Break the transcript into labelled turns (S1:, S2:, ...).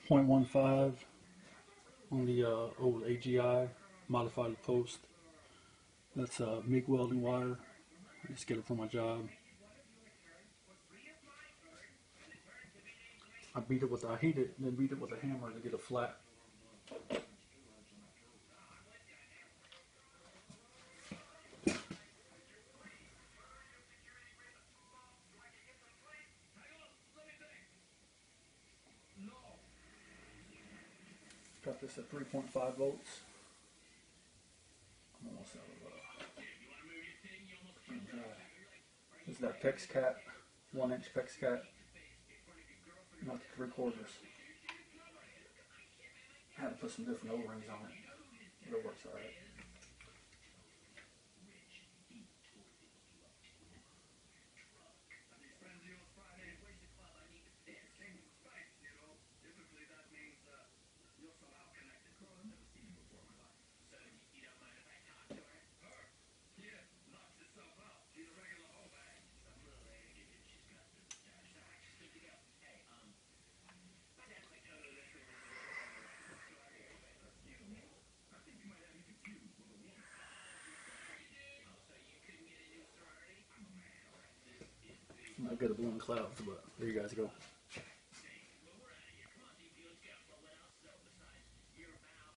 S1: 0.15 on the old AGI modified post. That's MIG welding wire. I just get it from my job. I heat it, and then beat it with a hammer to get a flat. Got this at 3.5 volts. I'm almost out of this is that PEX cap, 1-inch PEX cap, not the 3/4. I had to put some different O-rings on it, but it works alright. I got a blue in clouds, but there you guys go.